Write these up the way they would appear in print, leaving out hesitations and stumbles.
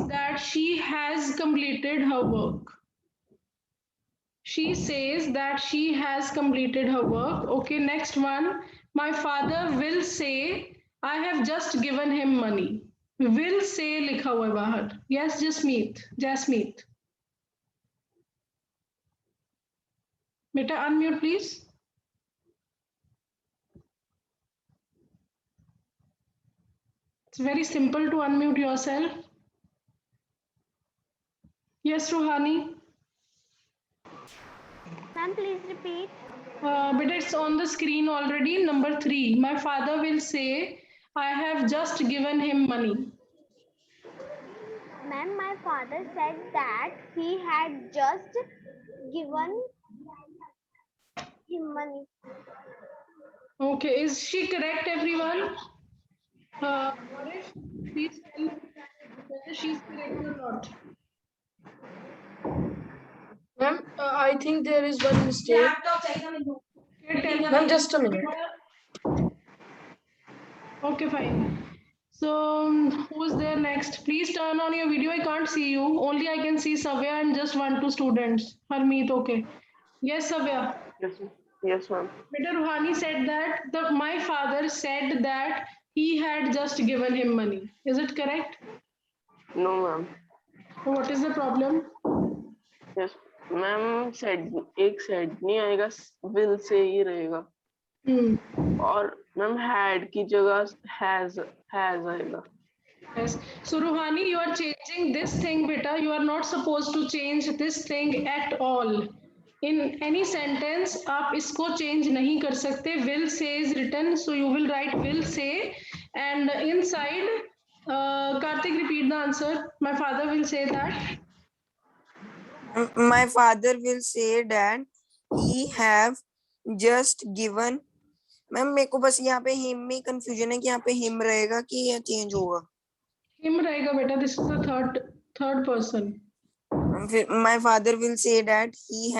That she has completed her work. She says that she has completed her work. Okay, next one. My father will say, I have just given him money. Will say लिखा हुआ है बाहर. Yes, Jasmeet. Jasmeet. Beta, unmute please. It's very simple to unmute yourself. Yes, Ruhani. Ma'am, please repeat. But it's on the screen already. Number 3. My father will say, I have just given him money. Ma'am, my father said that he had just given him money. Okay, is she correct, everyone? Please tell me whether she's correct or not. Ma'am, I think there is one mistake. Ma'am, just a minute. Okay, fine. So, who's there next? Please turn on your video. I can't see you. Only I can see Savya and just 1-2 students. Harmeet, okay. Yes, Savya. Yes, ma'am. Beta Ruhani said that my father said that he had just given him money. Is it correct? No, ma'am. So what is the problem? Yes, ma'am said एक said नहीं आएगा, will say ही रहेगा. और ma'am had की जगह has आएगा. Yes. So Ruhani, you are changing this thing, beta. You are not supposed to change this thing at all. In any sentence, आप इसको change नहीं कर सकते. Will say is written, so you will write will say, and inside, Karthik, repeat the answer. My father will say that. My father will say that he have just given. Ma'am मेरे को बस यहाँ pay him में confusion है कि यहाँ pay him रहेगा कि या चेंज होगा. हिम रहेगा बेटा. This is the third person. My father will say that he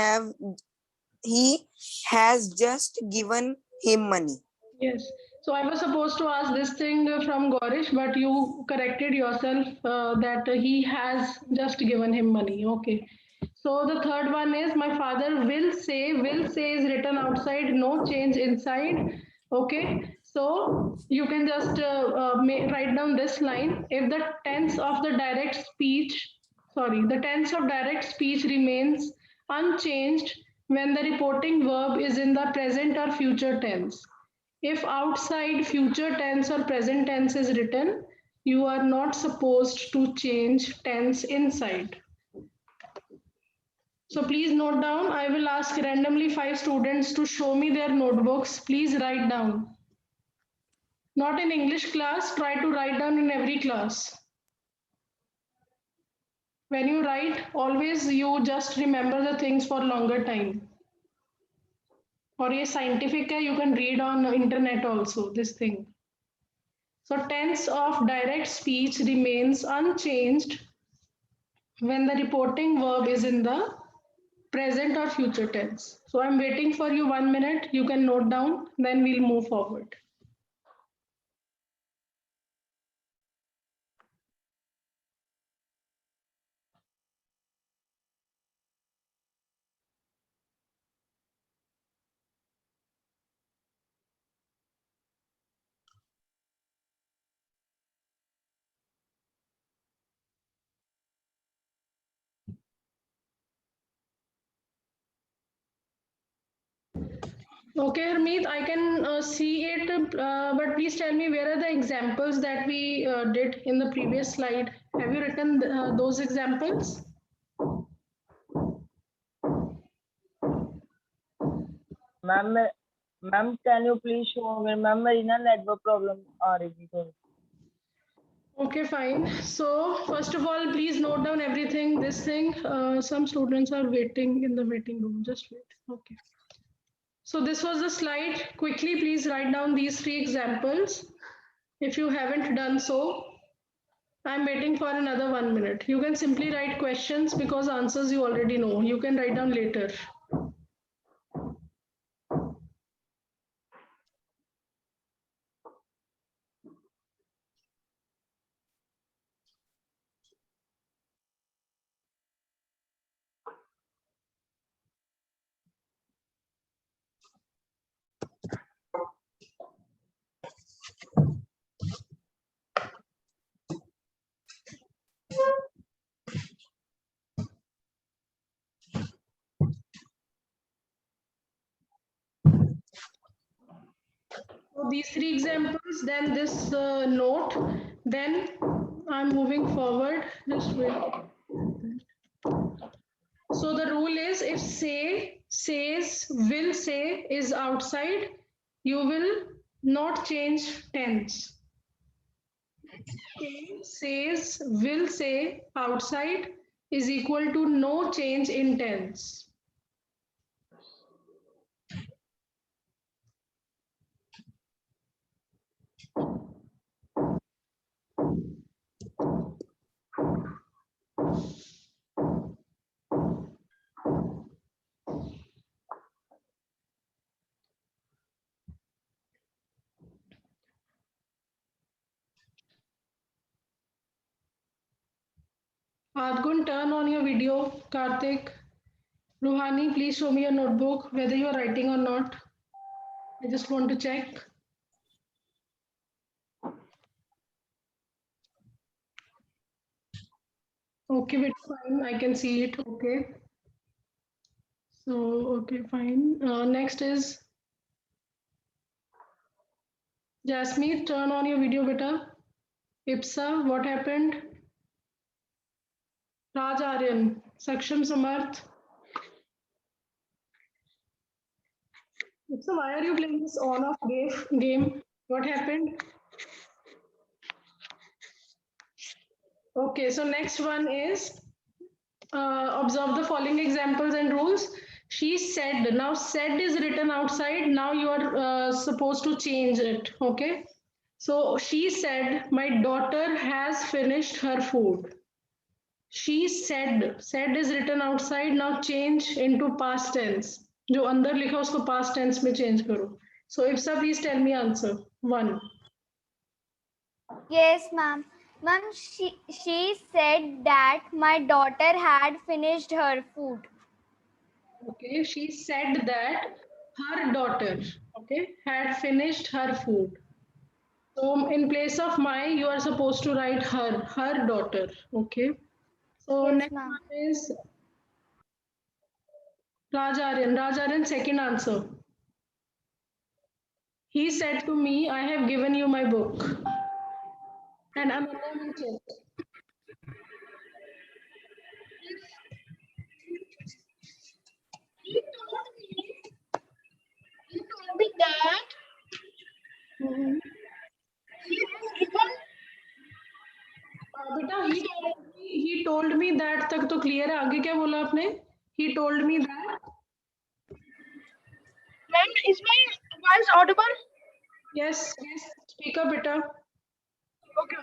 has just given him money. Yes. So I was supposed to ask this thing from Gaurish, but you corrected yourself that he has just given him money. Okay. So the third one is my father will say. Will say is written outside, no change inside. Okay. So you can just write down this line. If the tense of the direct speech remains unchanged when the reporting verb is in the present or future tense. If outside future tense or present tense is written, you are not supposed to change tense inside. So please note down. I will ask randomly 5 students to show me their notebooks. Please write down. Not in English class, try to write down in every class. When you write, always you just remember the things for longer time. Or ये scientific है, you can read on internet also, this thing. So tense of direct speech remains unchanged when the reporting verb is in the present or future tense. So I'm waiting for you 1 minute. You can note down, then we'll move forward. Okay, Harmeet, I can see it, but please tell me where are the examples that we did in the previous slide? Have you written those examples? Ma'am, can you please show me? Ma'am, मेरी ना network problem आ रही थी थोड़ी. Okay, fine. So first of all, please note down everything. This thing, some students are waiting in the waiting room. Just wait. Okay. So this was the slide. Quickly, please write down these 3 examples. If you haven't done so, I'm waiting for another 1 minute. You can simply write questions because answers you already know. You can write down later. these 3 examples, then this note, then I'm moving forward. Just wait. So the rule is, if say, says, will say is outside, you will not change tense. Says, will say outside is equal to no change in tense. Adgun, turn on your video. Karthik, Ruhani, please show me your notebook, whether you are writing or not. I just want to check. Okay, it's fine. I can see it. Okay. So, okay, fine. Next is Jasmeet, turn on your video, beta. Ipsa, what happened? Raj Aryan, Saksham Samarth. Ipsa, why are you playing this on-off game? What happened? Okay, so next one is observe the following examples and rules. She said. Now said is written outside. Now you are supposed to change it. Okay. So she said, my daughter has finished her food. She said. Said is written outside. Now change into past tense. जो अंदर लिखा उसको past tense में change करो. So Ipsa, please tell me answer. 1. Yes, ma'am. Ma'am, she said that my daughter had finished her food. Okay, she said that her daughter, okay, had finished her food. So in place of my, you are supposed to write her daughter. Okay. So Yes, next ma'am. one is Raj Aryan. Raj Aryan, second answer. He said to me, I have given you my book. And I'm going to check. He told me that he has given. बेटा he told me that तक तो clear है. आगे क्या बोला आपने? He told me that. Ma'am, is my voice audible? Yes. Speak up, beta. Okay.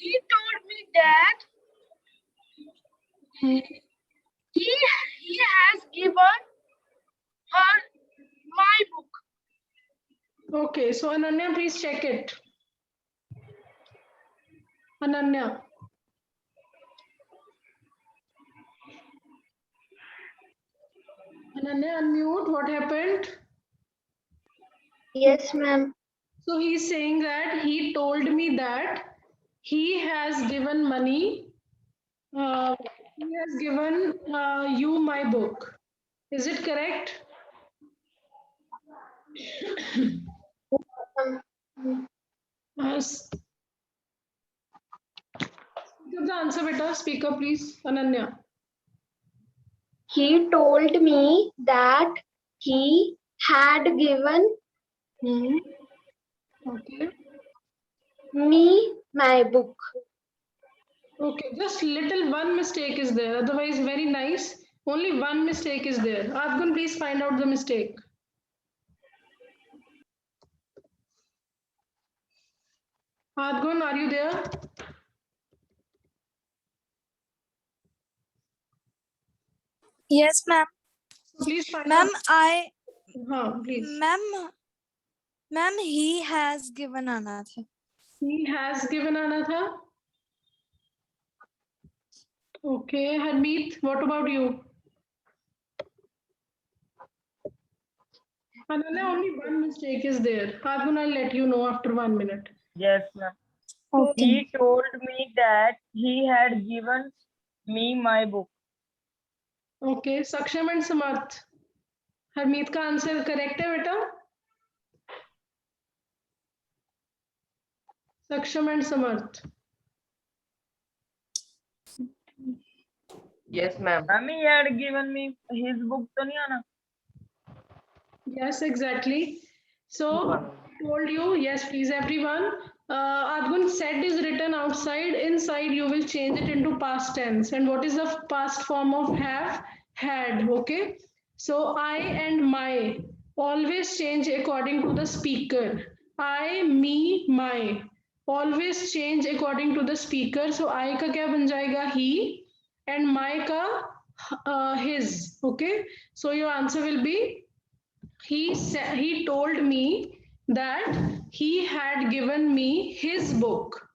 He told me that he has given her my book. Okay, so Ananya, please check it. Ananya. Ananya, unmute. What happened? Yes, ma'am. So he's saying that he told me that he has given money. He has given you my book. Is it correct? Yes. Give the answer, beta. Speak up, please. Ananya. He told me that he had given Okay. me my book. Okay, just little one mistake is there. Otherwise, very nice. Only one mistake is there. Adgun, please find out the mistake. Adgun, are you there? Yes, ma'am. Please find Ma'am, out. Please. Ma'am, he has given Anatha. He has given Anatha. Okay, Harmeet, what about you? Ananya, only one mistake is there. Adgun, I'll let you know after 1 minute. Yes, ma'am. Okay. He told me that he had given me my book. Okay, Saksham and Samarth. Harmeet का answer correct है बेटा? Saksham and Samarth. Yes, ma'am. Ma'am, he had given me his book, तो नहीं आना? Yes, exactly. So, I told you, yes, please, everyone. Argun, said is written outside. Inside, you will change it into past tense. And what is the past form of have? Had. Okay. So, I and my always change according to the speaker. I, me, my. Always change according to the speaker. So, I का क्या बन जाएगा? He. And my का his. Okay. So, your answer will be he told me that he had given me his book.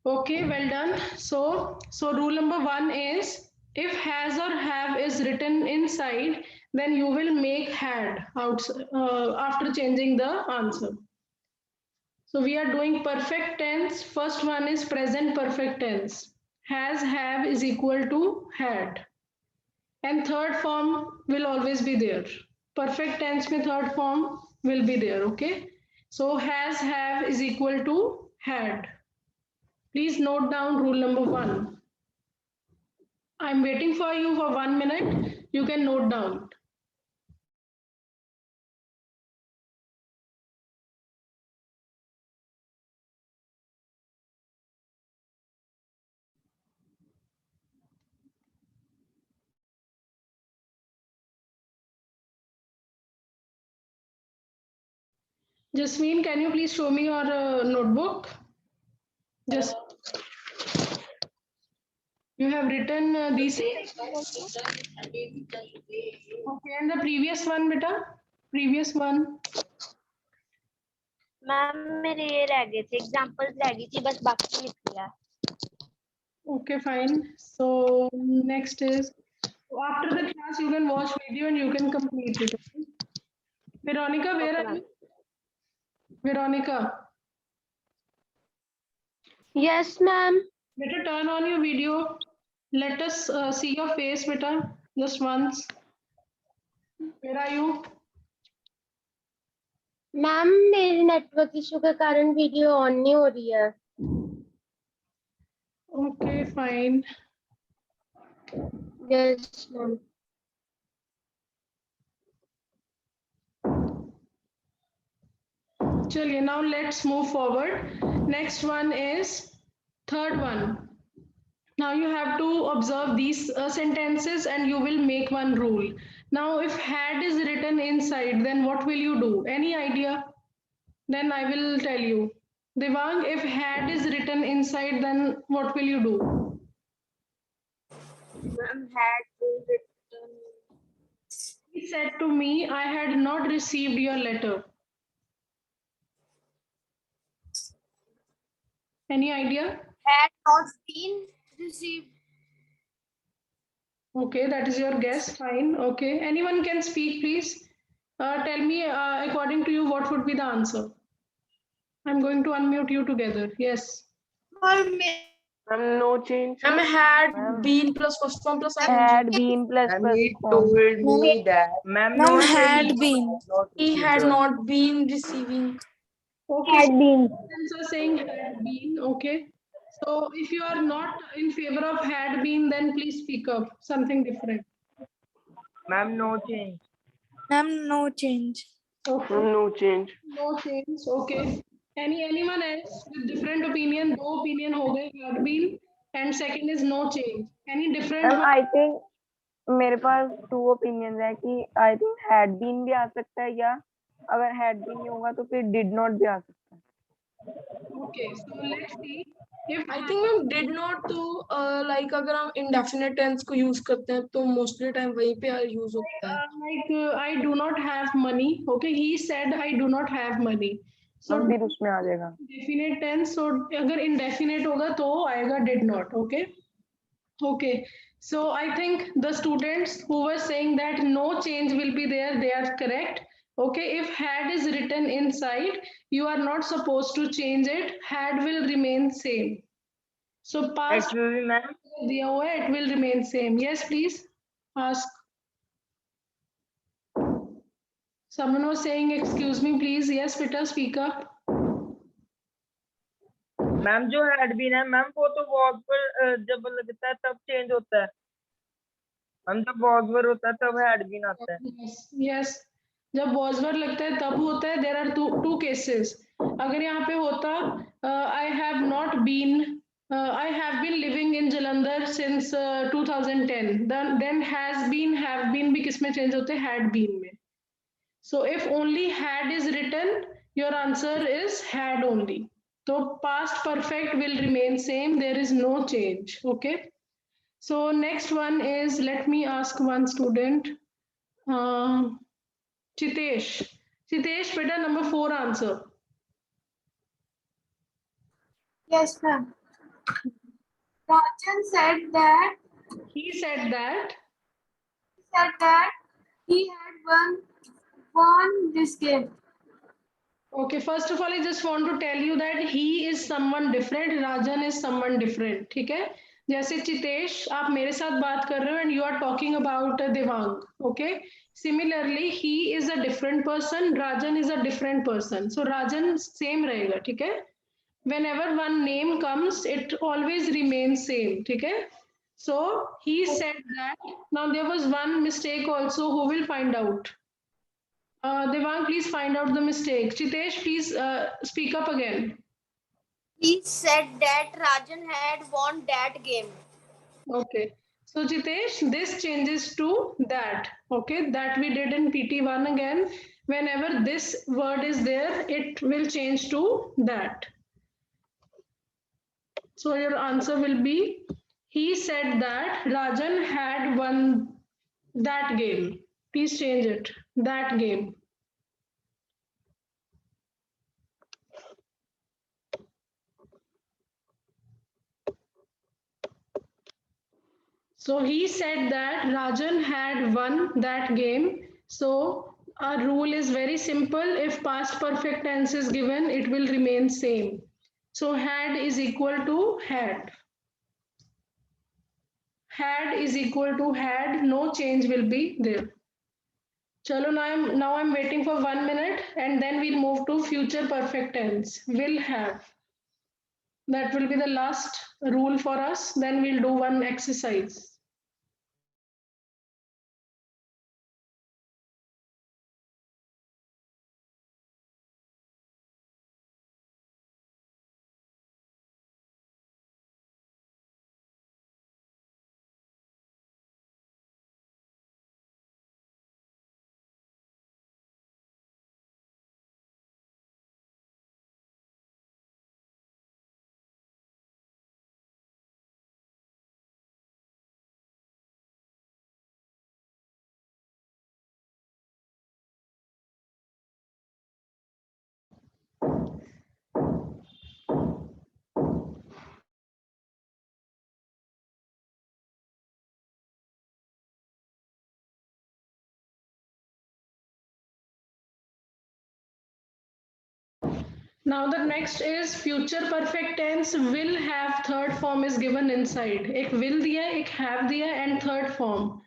Okay, well done. So rule number 1 is if has or have is written inside, then you will make had out after changing the answer. So we are doing perfect tense. First one is present perfect tense. Has, have is equal to had. And third form will always be there. Perfect tense में third form will be there, okay? So has, have is equal to had. Please note down rule number 1. I'm waiting for you for 1 minute. You can note down. Jasmine, can you please show me your notebook? Just you have written these. Okay, and the previous one, beta. Previous one. Ma'am मेरे ये रह गए थे examples रह गई थी बस बाकी लिख लिया. Okay, fine. So next is after the class you can watch video and you can complete it. Okay? Veronica, where are you? Veronica, Yes, ma'am. better turn on your video. Let us see your face, beta, just once. Where are you? Ma'am मेरे network issue के कारण video on नहीं हो रही है. Okay, fine. Yes, ma'am. Chaliye, now let's move forward. Next one is third one. Now you have to observe these sentences and you will make one rule. Now if had is written inside, then what will you do? Any idea? Then I will tell you. Devang, if had is written inside, then what will you do? Ma'am had written. He said to me, I had not received your letter. Any idea? Had not been received. Okay, that is your guess. Fine. Okay. Anyone can speak, please. Tell me, according to you, what would be the answer? I'm going to unmute you together. Yes. No change. Ma'am had been plus first form plus Had been plus He first told form. me that Ma'am, Ma'am, not had really. been. he had not been receiving. Okay. Had been. Students are saying had been. Okay. So if you are not in favor of had been, then please speak up. Something different. Ma'am, no change. Ma'am, no change. Okay. No change. No change. Okay. Anyone else with different opinion? दो opinion हो गए had been and second is no change. Any different Ma'am, one? I think मेरे पास 2 opinions है कि I think had been भी आ सकता है या अगर had been नहीं होगा तो फिर did not भी आ सकता है. Okay. So let's see. If I think ma'am did not तो like अगर हम indefinite tense को use करते हैं तो mostly time वहीं पे use होता है. like I do not have money. Okay. He said I do not have money. So फिर उसमें आ जाएगा. definite tense. So अगर indefinite होगा तो आएगा did not. Okay. Okay. So I think the students who were saying that no change will be there, they are correct. Okay, if had is written inside, you are not supposed to change it. Had will remain same. So past Actually, ma'am, दिया हुआ है, it will remain same. Yes, please ask. Someone was saying, excuse me, please. Yes, Peter, speak up. Ma'am जो had been है ma'am वो तो was पर जब लगता है तब चेंज होता है। हम जब वॉज पर होता है तब हैड बीन आता है। यस, जब was were लगता है तब होता है। There are two cases. अगर यहाँ पे होता I have not been, I have been living in Jalandhar since 2010, then has been, have been भी किस में चेंज होते हैं? had been में। So if only had is written, your answer is had only. So past perfect will remain same, there is no change. Okay, so next one is, let me ask one student, Chitesh. Chitesh, beta, number 4 answer. Yes, ma'am. Rajan said that He said that he had won this game. Okay, first of all, I just want to tell you that he is someone different, Rajan is someone different. ठीक है? जैसे चितेश आप मेरे साथ बात कर रहे हो and you are talking about Devang. Okay? Similarly, he is a different person, Rajan is a different person. So Rajan same रहेगा, ठीक है? Whenever one name comes, it always remains same. ठीक है? So he said that. Now there was one mistake also. Who will find out? Devang, please find out the mistake. Chitesh, please speak up again. He said that Rajan had won that game. Okay. So Chitesh, this changes to that. Okay, that we did in PT1 again. Whenever this word is there, it will change to that. So your answer will be, he said that Rajan had won that game. Please change it. That game. So he said that Rajan had won that game. So our rule is very simple. If past perfect tense is given, it will remain same. So had is equal to had. Had is equal to had. No change will be there. Chalo, now I'm waiting for 1 minute and then we'll move to future perfect tense. Will have. That will be the last rule for us. Then we'll do one exercise. Now the next is future perfect tense will have third form is given inside. एक will दिया, एक have दिया and third form.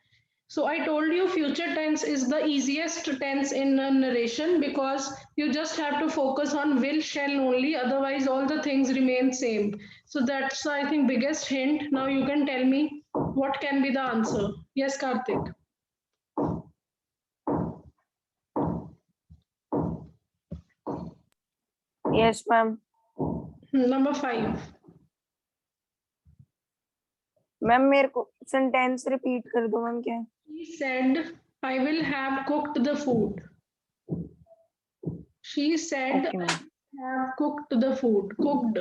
So I told you future tense is the easiest tense in a narration because you just have to focus on will, shall only, otherwise all the things remain same. So that's, I think, biggest hint. Now you can tell me what can be the answer. Yes, Karthik. Yes, ma'am. Number 5. Ma'am मेरे को sentence repeat कर दो ma'am क्या है? He said, I will have cooked the food. She said, Okay, ma'am. I have cooked the food. Cooked.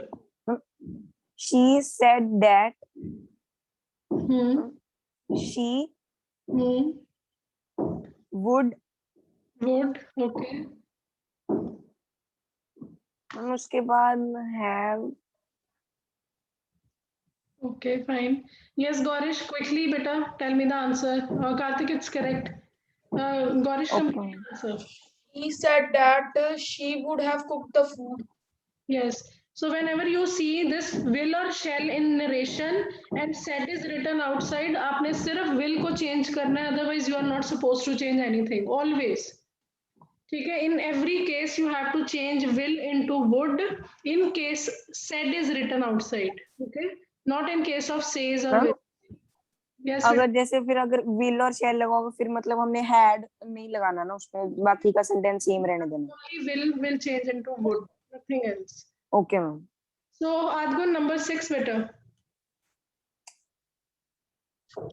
She said that Hmm. she Hmm. would. Would. Okay. Ma'am उसके बाद have. Okay, fine. Yes, Gaurish, quickly, beta, tell me the answer. Karthik, it's correct. Gaurish, Okay. complete the answer. He said that she would have cooked the food. Yes. So whenever you see this will or shall in narration and said is written outside, आपने सिर्फ will को change करना है, otherwise you are not supposed to change anything. Always. ठीक है. In every case you have to change will into would in case said is written outside. Okay, not in case of says or will. Yes. अगर जैसे फिर अगर will और shall लगाओगे फिर मतलब हमने had नहीं लगाना ना उसमें, बाकी का सेंटेंस सेम रहने देना. Only will change into would, nothing else. Okay ma'am. So Adgun, number 6 better.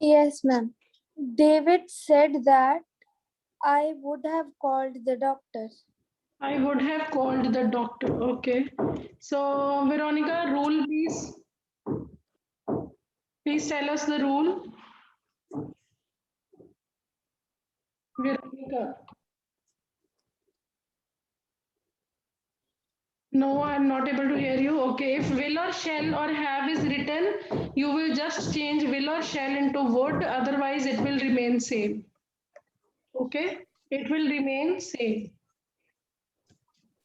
Yes, ma'am. David said that I would have called the doctor. I would have called the doctor. Okay. So Veronica, rule please. Please tell us the rule. Veronica. No, I'm not able to hear you. Okay, if will or shall or have is written, you will just change will or shall into would, otherwise it will remain same. Okay, it will remain same.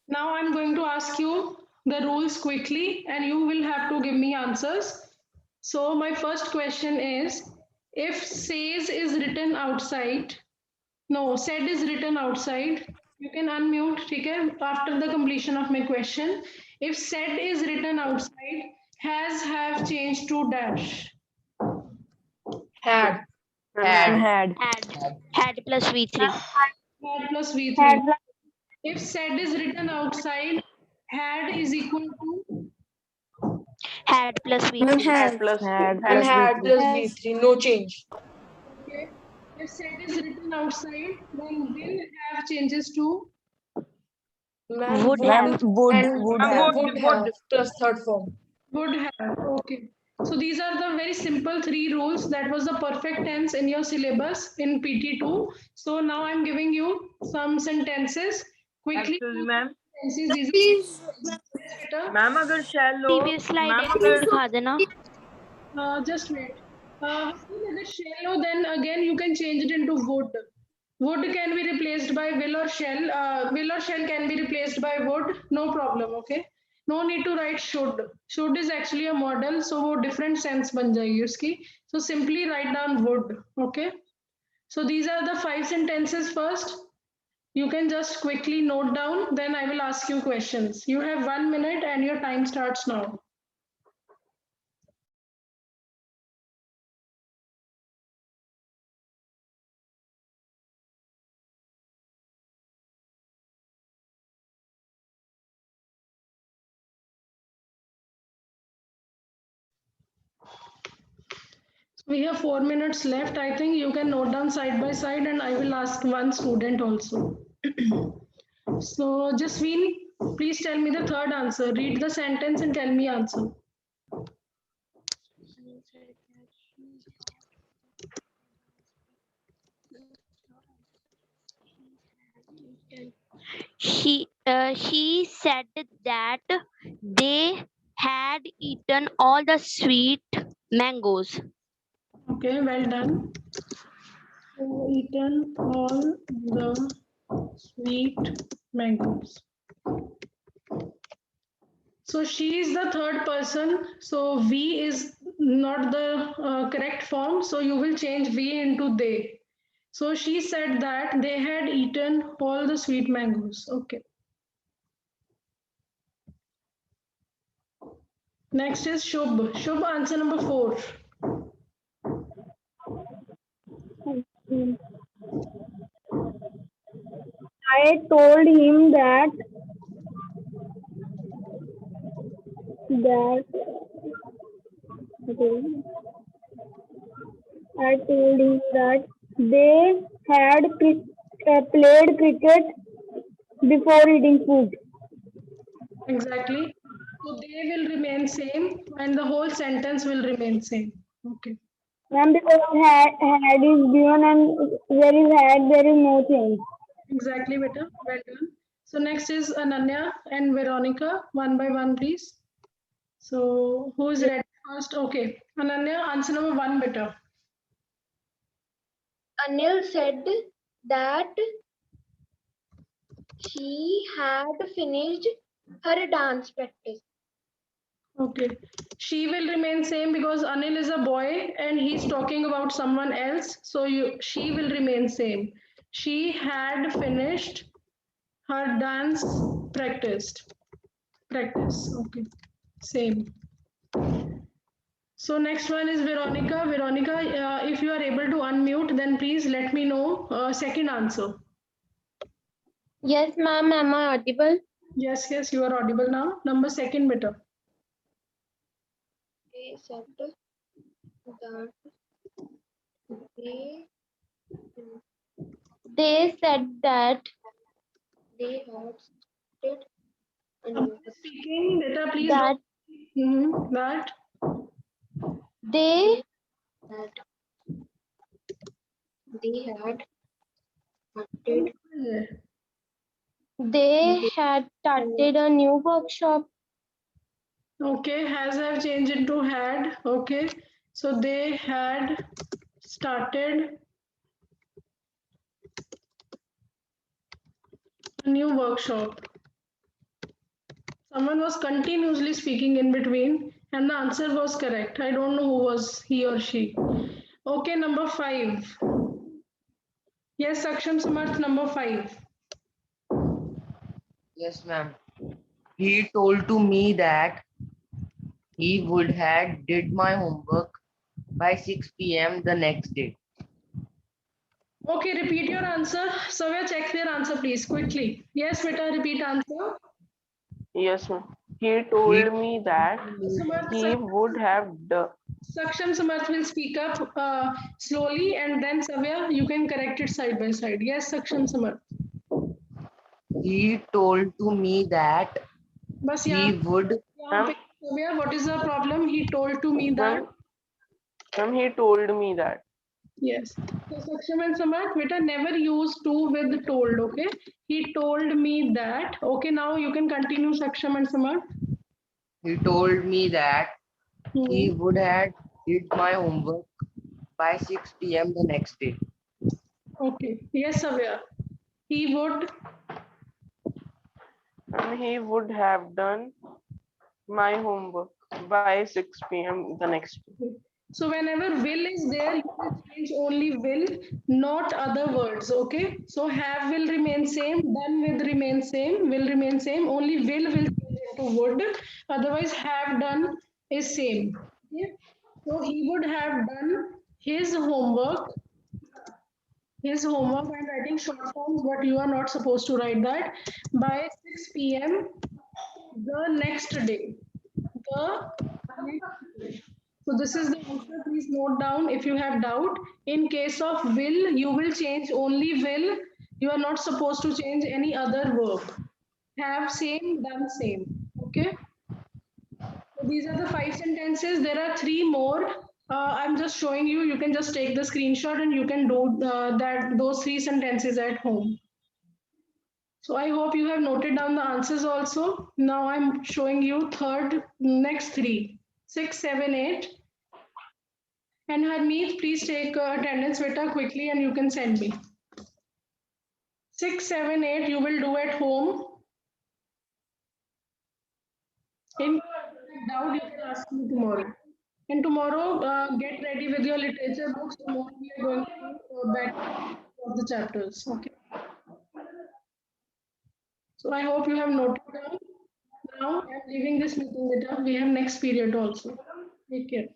Now I'm going to ask you the rules quickly and you will have to give me answers. So my first question is, if says is written outside, no, said is written outside, you can unmute, okay, after the completion of my question. If said is written outside, has have changed to dash. Had. Had. Had plus V3. Had plus V3. If said is written outside, had is equal to Had plus V3. Had plus Had And plus had V3. plus V3. No change. okay. If said is written outside, then will have changes to Man, Would Ma'am, would and would and have. would have plus third form. would have. Okay. So these are the very simple 3 rules. That was the perfect tense in your syllabus in PT2. So now I'm giving you some sentences quickly. Actually, ma'am, Sentences, these are ma'am अगर shall हो, previous slide ma'am एक अगर दिखा देना. just wait. Shallow, then again you can change it into would. Would can be replaced by will or shall. Will or shall can be replaced by would. No problem. Okay. No need to write should. Should is actually a model, so वो different sense बन जाएगी उसकी. So simply write down would. Okay. So these are the 5 sentences first. You can just quickly note down. Then I will ask you questions. You have 1 minute and your time starts now. We have 4 minutes left. I think you can note down side by side and I will ask one student also. So Jasween, please tell me the third answer. Read the sentence and tell me answer. She said that they had eaten all the sweet mangoes. Okay, well done. So, eaten all the sweet mangoes. So she is the third person. So we is not the correct form. So you will change we into they. So she said that they had eaten all the sweet mangoes. Okay. Next is Shubh. Shubh, answer number 4. I told him that I told him that they had played cricket before eating food. Exactly. So they will remain same and the whole sentence will remain same. Okay. And because had is given and where is had, there is no change. Exactly, beta. Well done. So next is Ananya and Veronica. One by one, please. So who is ready first? Okay. Ananya, answer number 1, beta. Anil said that she had finished her dance practice. Okay. She will remain same because Anil is a boy and he's talking about someone else. So she will remain same. She had finished her dance practiced. Practice. Okay. Same. So next one is Veronica. Veronica, if you are able to unmute, then please let me know. Second answer. Yes, ma'am. Am I audible? Yes, yes, you are audible now. Number second, beta. They said that they said that they had started a new Speaking, beta, please. that That. they had started they had started a new workshop. Okay, has have changed into had. Okay, so they had started a new workshop. Someone was continuously speaking in between, and the answer was correct. I don't know who was he or she. Okay, number 5. Yes, Saksham Samarth, number 5. Yes, ma'am. He told to me that he would had did my homework by 6 p.m. the next day. Okay, repeat your answer. Savya, check their answer, please, quickly. Yes, beta, repeat answer. Yes, ma'am. He told me that Samarth, he would have done. Saksham Samarth will speak up slowly, and then Savya, you can correct it side by side. Yes, Saksham Samarth. He told to me that Bas he would. Savya, what is the problem? He told to me that. Ma'am, he told me that. Yes. So Saksham and Samarth, beta, never use to with told, okay? He told me that. Okay, now you can continue, Saksham and Samarth. He told me that he would have did my homework by 6 p.m. the next day. Okay. Yes, Savya. He would. And he would have done my homework by 6 p.m. the next day. So whenever will is there, you will change only will, not other words. Okay. So have will remain same, done with remain same, will remain same. Only will change into would. Otherwise, have done is same. Okay? So he would have done his homework. His homework, I'm writing short forms, but you are not supposed to write that. By 6 p.m. the next day. The next day. So this is the answer. Please note down if you have doubt. In case of will, you will change only will. You are not supposed to change any other verb. Have same, done same. Okay. So these are the 5 sentences. There are 3 more. I'm just showing you. You can just take the screenshot and you can do those 3 sentences at home. So I hope you have noted down the answers also. Now I'm showing you next 3, 6, 7, 8. And Harmeet, please take attendance beta quickly and you can send me. 6, 7, 8 you will do at home. In doubt, you can ask me tomorrow. And tomorrow, get ready with your literature books. Tomorrow we are going to back of the chapters. Okay. So I hope you have noted down. Now I'm leaving this meeting later. We have next period also. Take care.